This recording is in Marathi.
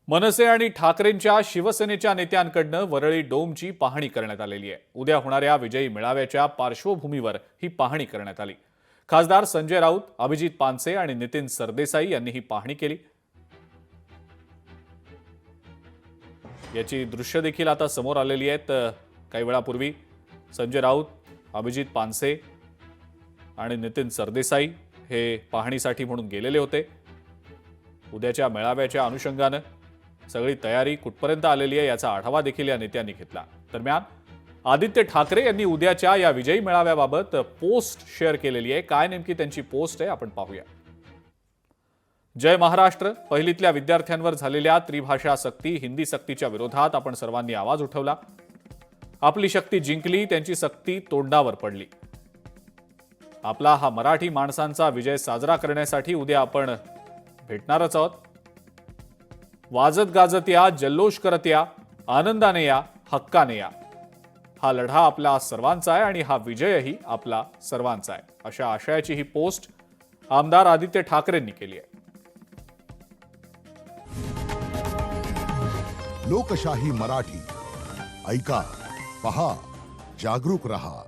मनसे आणि ठाकरेंच्या शिवसेनेच्या नेत्यांकडनं वरळी डोमची पाहणी करण्यात आलेली आहे। उद्या होणाऱ्या विजयी मेळाव्याच्या पार्श्वभूमीवर ही पाहणी करण्यात आली। खासदार संजय राऊत, अभिजित पानसे आणि नितीन सरदेसाई यांनी ही पाहणी केली। याची दृश्य देखील आता समोर आलेली आहेत। काही वेळापूर्वी संजय राऊत, अभिजित पानसे आणि नितीन सरदेसाई हे पाहणीसाठी म्हणून गेलेले होते। उद्याच्या मेळाव्याच्या अनुषंगाने सगळी तयारी कुठपर्यंत आलेली आहे याचा आढावा देखील या नेत्यांनी घेतला। दरम्यान आदित्य ठाकरे यांनी उद्याच्या या विजयी मेळाव्याबाबत पोस्ट शेअर केलेली आहे। काय नेमकी त्यांची पोस्ट आहे आपण पाहूया। जय महाराष्ट्र, पहिलीतल्या विद्यार्थ्यांवर झालेल्या त्रिभाषा सक्ती, हिंदी सक्तीच्या विरोधात आपण सर्वांनी आवाज उठवला। आपली शक्ती जिंकली, त्यांची सक्ती तोंडावर पडली। आपला हा मराठी माणसांचा विजय साजरा करण्यासाठी उद्या आपण भेटणारच आहोत। वाजत गाजत या, जल्लोष करत या, आनंदाने या, हक्काने या। हा लढा आपला सर्वांचा आहे आणि हा विजयही आपला सर्वांचा आहे, अशा आशयाची ही पोस्ट आमदार आदित्य ठाकरेंनी केली आहे। लोकशाही मराठी ऐका, पहा, जागरूक रहा।